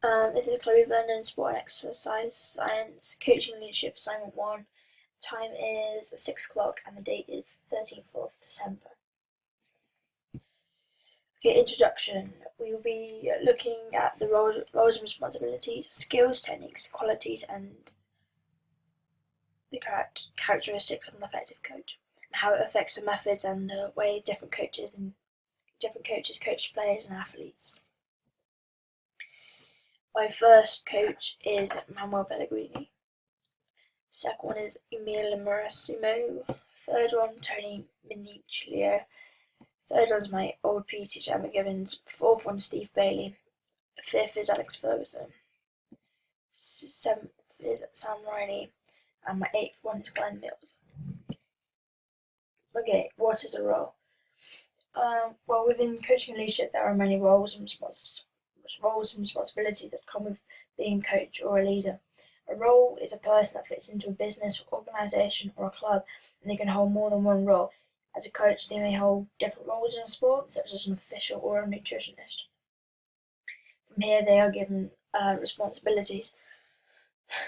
This is Chloe Vernon, Sport and Exercise Science, Coaching Leadership Assignment 1. Time is 6 o'clock and the date is 13th of December. Okay, introduction. We will be looking at the roles and responsibilities, skills, techniques, qualities, and the characteristics of an effective coach, and how it affects the methods and the way different coaches coach players and athletes. My first coach is Manuel Pellegrini. Second one is Emile Marissimo. Third one, Tony Minicilio. Third one's my old PE teacher, Emma Gibbons. Fourth one, Steve Bailey. Fifth is Alex Ferguson. Seventh is Sam Riley. And my eighth one is Glenn Mills. Okay, what is a role? Well, within coaching and leadership, there are many roles and responsibilities that come with being a coach or a leader. A role is a person that fits into a business, organisation, or a club, and they can hold more than one role. As a coach, they may hold different roles in a sport, such as an official or a nutritionist. From here, they are given responsibilities.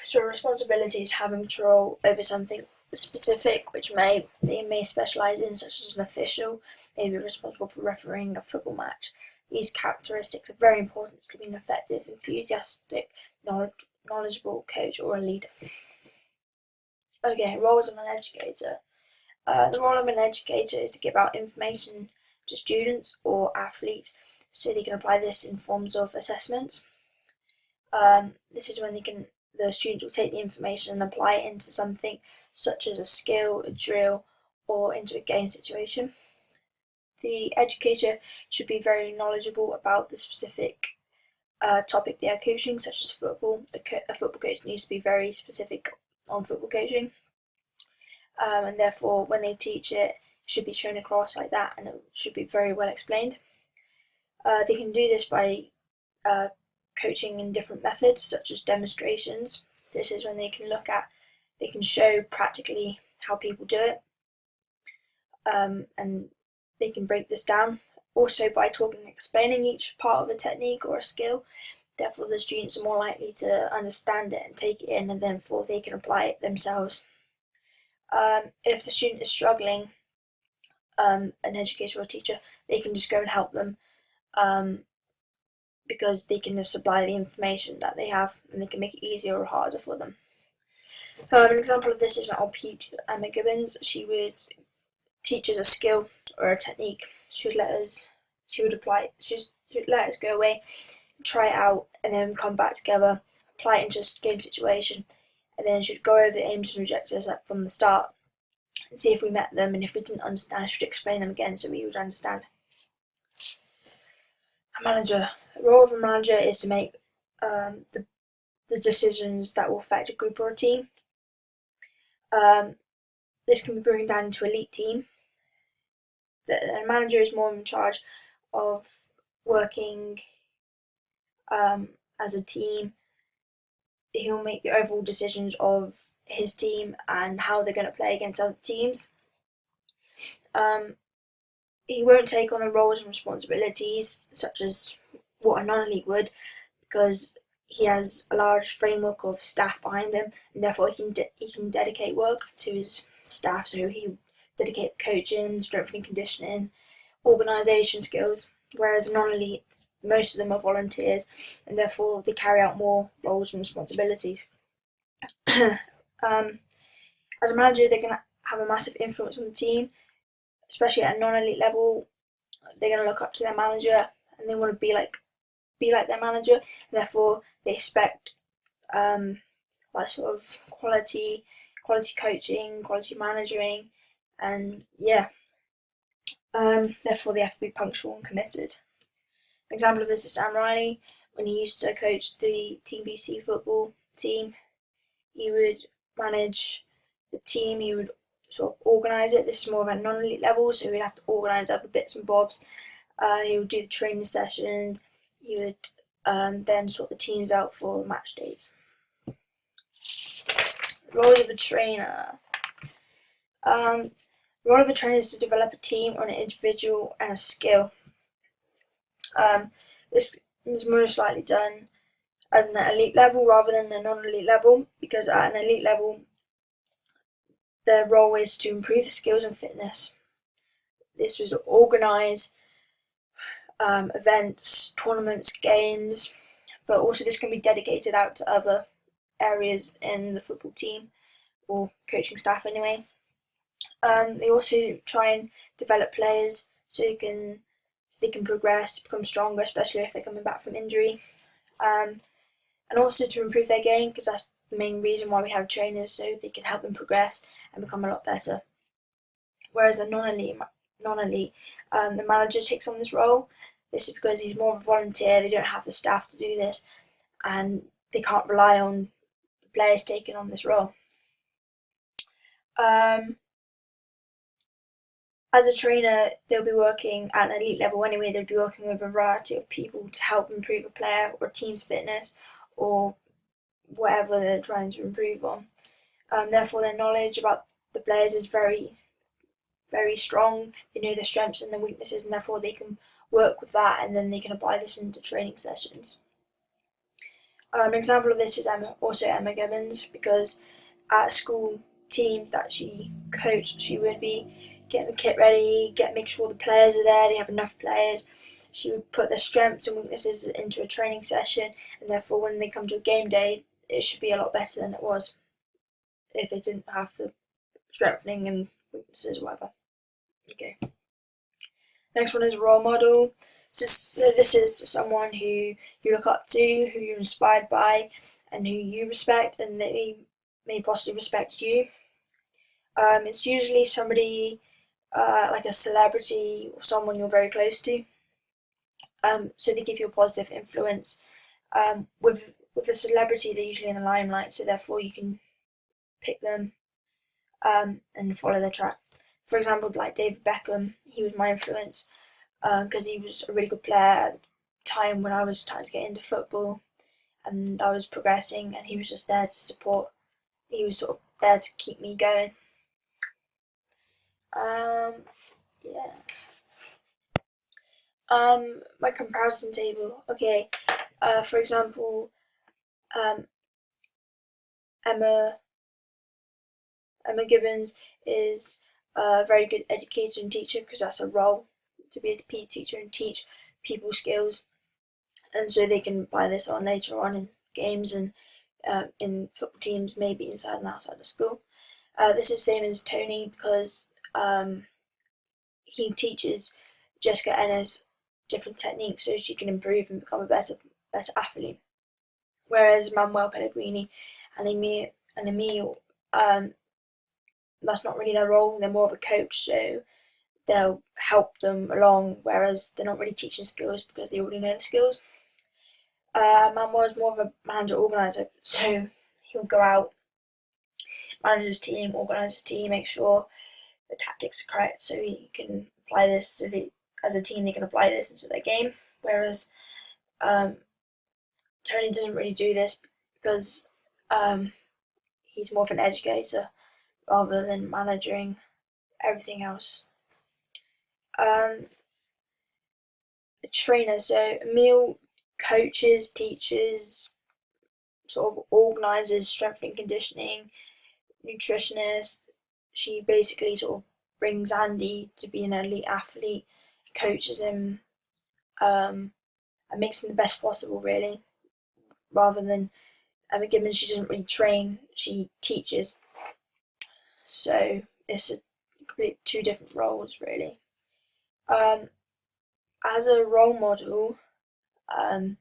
So, a responsibility is having control over something specific, which they may specialise in, such as an official may be responsible for refereeing a football match. These characteristics are very important to be an effective, enthusiastic, knowledgeable coach or a leader. Okay, roles of an educator. The role of an educator is to give out information to students or athletes so they can apply this in forms of assessments. This is when the students will take the information and apply it into something such as a skill, a drill, or into a game situation. The educator should be very knowledgeable about the specific topic they are coaching, such as football. A football coach needs to be very specific on football coaching, and therefore when they teach it, it should be shown across like that, and it should be very well explained. They can do this by coaching in different methods, such as demonstrations. This is when they can show practically how people do it, and they can break this down. Also, by talking and explaining each part of the technique or a skill, therefore the students are more likely to understand it and take it in, and therefore they can apply it themselves. If the student is struggling, an educator or teacher, they can just go and help them, because they can just supply the information that they have, and they can make it easier or harder for them. An example of this is my old PE teacher, Emma Gibbons. She would teach us a skill or a technique. She would let us go away, try it out, and then come back together, apply it into a game situation, and then she'd go over the aims and objectives from the start and see if we met them, and if we didn't understand, she'd explain them again so we would understand. A manager. The role of a manager is to make the decisions that will affect a group or a team. This can be broken down into elite team. The manager is more in charge of working as a team. He'll make the overall decisions of his team and how they're going to play against other teams. He won't take on the roles and responsibilities such as what a non-elite would, because he has a large framework of staff behind him, and therefore he can dedicate work to his staff. So he dedicate coaching, strength and conditioning, organisation skills. Whereas non-elite, most of them are volunteers, and therefore they carry out more roles and responsibilities. As a manager, they can have a massive influence on the team, especially at a non-elite level. They're going to look up to their manager, and they want to be like their manager, and therefore they expect like sort of quality coaching, quality managing, and yeah. Therefore they have to be punctual and committed. An example of this is Sam Riley. When he used to coach the Team BC football team, he would manage the team, he would sort of organise it. This is more of a non-elite level, so he would have to organise other bits and bobs. He would do the training sessions. He would then sort the teams out for match days. Role of a trainer. The role of a trainer is to develop a team or an individual and a skill. This is most likely done as an elite level rather than a non-elite level, because at an elite level their role is to improve the skills and fitness. This was to organise events, tournaments, games, but also this can be dedicated out to other areas in the football team or coaching staff anyway. They also try and develop players so they can progress, become stronger, especially if they're coming back from injury, and also to improve their game, because that's the main reason why we have trainers, so they can help them progress and become a lot better. Whereas a non-elite, the manager takes on this role. This is because he's more of a volunteer. They don't have the staff to do this, and they can't rely on the players taking on this role. As a trainer, they'll be working at an elite level anyway. They'll be working with a variety of people to help improve a player or a team's fitness or whatever they're trying to improve on. Therefore, their knowledge about the players is very, very strong. They know their strengths and their weaknesses, and therefore they can work with that, and then they can apply this into training sessions. An example of this is Emma Gibbons, because at a school team that she coached, she would be getting the kit ready, make sure the players are there, they have enough players. She would put their strengths and weaknesses into a training session, and therefore when they come to a game day, it should be a lot better than it was if they didn't have the strengthening and weaknesses or whatever. Okay. Next one is a role model. This is someone who you look up to, who you're inspired by, and who you respect, and they may possibly respect you. It's usually somebody like a celebrity or someone you're very close to. So they give you a positive influence. With a celebrity, they're usually in the limelight, so therefore you can pick them and follow their track. For example, like David Beckham, he was my influence because he was a really good player at the time when I was starting to get into football and I was progressing, and he was just there to support. He was sort of there to keep me going. Yeah. My comparison table. Okay. For example, Emma Gibbons is a very good educator and teacher, because that's a role, to be a PE teacher and teach people skills, and so they can apply this on later on in games and in football teams, maybe inside and outside of school. This is the same as Tony, because he teaches Jessica Ennis different techniques so she can improve and become a better athlete. Whereas Manuel Pellegrini and Emil, that's not really their role. They're more of a coach, so they'll help them along, whereas they're not really teaching skills because they already know the skills. Manuel is more of a manager organizer, so he'll go out, manage his team, organize his team, make sure the tactics are correct, so he can apply this. So as a team, they can apply this into their game. Whereas Tony doesn't really do this because he's more of an educator rather than managing everything else. A trainer, so Emil coaches, teaches, sort of organises strength and conditioning, nutritionist. She basically sort of brings Andy to be an elite athlete, coaches him, and makes him the best possible, really. Rather than Emma Gibbons, she doesn't really train, she teaches. So it's two different roles, really. As a role model, Emma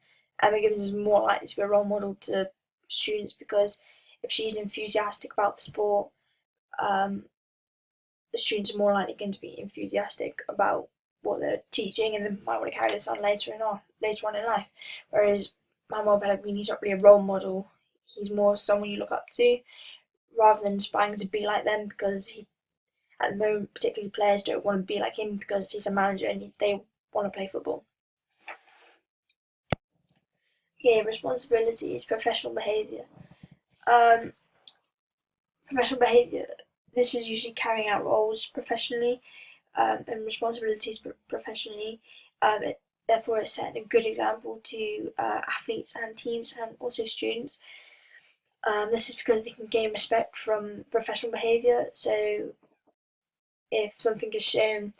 Gibbons is more likely to be a role model to students, because if she's enthusiastic about the sport, the students are more likely going to be enthusiastic about what they're teaching, and they might want to carry this on later on in life. Whereas Manuel Pellegrini's not really a role model; he's more someone you look up to, rather than aspiring to be like them, because at the moment, particularly players don't want to be like him because he's a manager and they want to play football. Okay, responsibilities, professional behaviour. Professional behaviour. This is usually carrying out roles professionally and responsibilities professionally. therefore it's setting a good example to athletes and teams and also students. This is because they can gain respect from professional behaviour. So if something is shown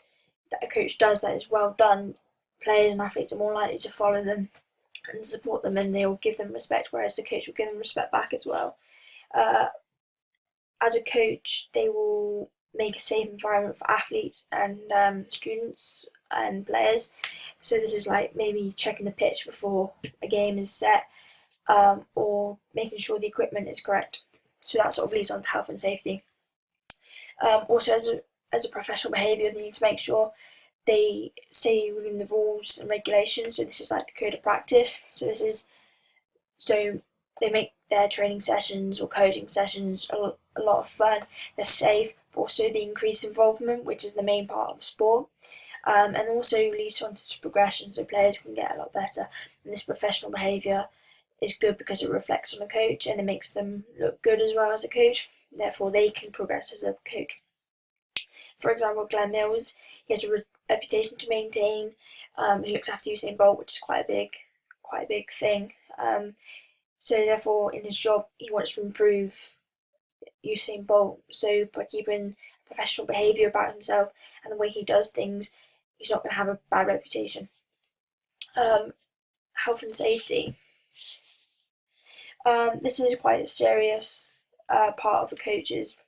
that a coach does that is well done, players and athletes are more likely to follow them and support them, and they will give them respect, whereas the coach will give them respect back as well. Uh, as a coach, they will make a safe environment for athletes and students and players. So this is like maybe checking the pitch before a game is set, or making sure the equipment is correct. So that sort of leads on to health and safety. Also, as a professional behaviour, they need to make sure they stay within the rules and regulations. So this is like the code of practice. So they make their training sessions or coaching sessions a lot of fun. They're safe, but also the increased involvement, which is the main part of sport. And also leads on to progression, so players can get a lot better. And this professional behaviour is good because it reflects on a coach and it makes them look good as well as a coach. Therefore, they can progress as a coach. For example, Glenn Mills, he has a reputation to maintain. He looks after Usain Bolt, which is quite a big thing. So therefore, in his job, he wants to improve Usain Bolt. So by keeping professional behaviour about himself and the way he does things, he's not going to have a bad reputation. Health and safety. This is quite a serious part of a coach's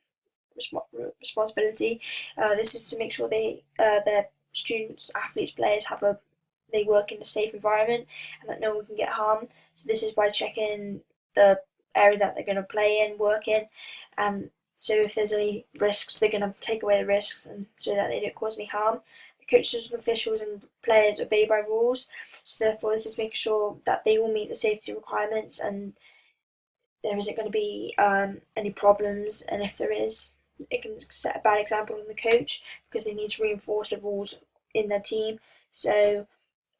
responsibility. This is to make sure their students, athletes, players they work in a safe environment and that no one can get harmed. So this is by checking the area that they're going to play in, work in, and so if there's any risks, they're going to take away the risks and so that they don't cause any harm. The coaches, officials, and players obey by rules. So therefore, this is making sure that they all meet the safety requirements and there isn't going to be any problems. And if there is, it can set a bad example on the coach because they need to reinforce the rules in their team. So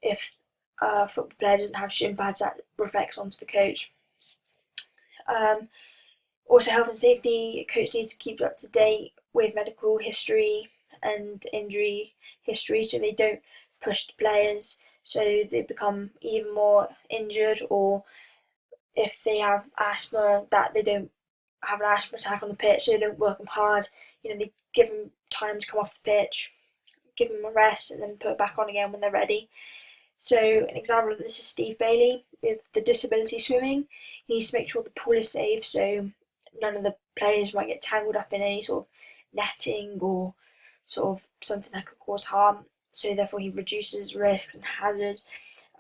if a football player doesn't have shin pads, that reflects onto the coach. Also, health and safety, a coach needs to keep up to date with medical history and injury history so they don't push the players so they become even more injured, or if they have asthma, that they don't have an asthma attack on the pitch, so they don't work them hard. They give them time to come off the pitch, give them a rest, and then put it back on again when they're ready. So an example of this is Steve Bailey with the disability swimming. He needs to make sure the pool is safe so none of the players might get tangled up in any sort of netting or sort of something that could cause harm. So therefore he reduces risks and hazards,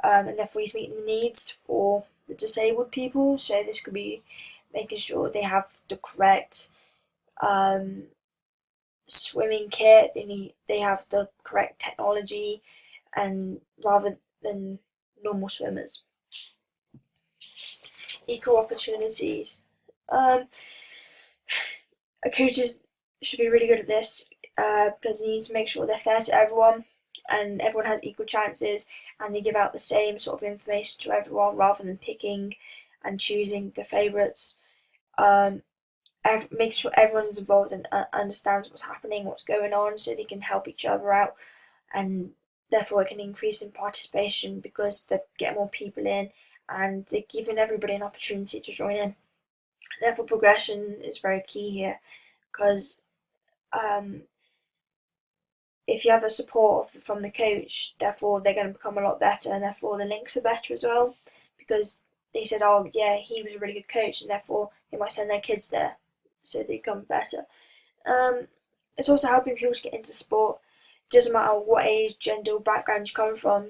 and therefore he's meeting the needs for the disabled people. So this could be making sure they have the correct swimming kit, they have the correct technology, and rather than normal swimmers. Equal opportunities. Coaches should be really good at this because they need to make sure they're fair to everyone and everyone has equal chances, and they give out the same sort of information to everyone rather than picking and choosing the favourites. Making sure everyone's involved and understands what's happening, what's going on, so they can help each other out, and therefore it can increase in participation because they get more people in and they're giving everybody an opportunity to join in. Therefore, progression is very key here because if you have the support from the coach, therefore they're going to become a lot better, and therefore the links are better as well because they said, oh yeah, he was a really good coach, and therefore they might send their kids there so they become better. It's also helping people to get into sport. It doesn't matter what age, gender, or background you come from,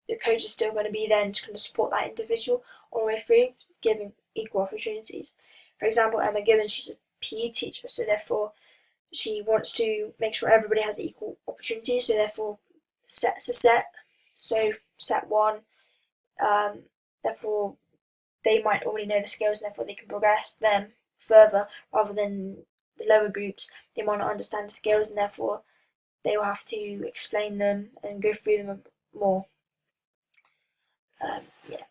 the coach is still going to be there and just going to support that individual all the way through, giving equal opportunities. For example, Emma Gibbons, she's a PE teacher, so therefore she wants to make sure everybody has equal opportunities, so therefore sets a set. So set one, therefore they might already know the skills and therefore they can progress them further rather than the lower groups. They might not understand the skills and therefore they will have to explain them and go through them more. Yeah.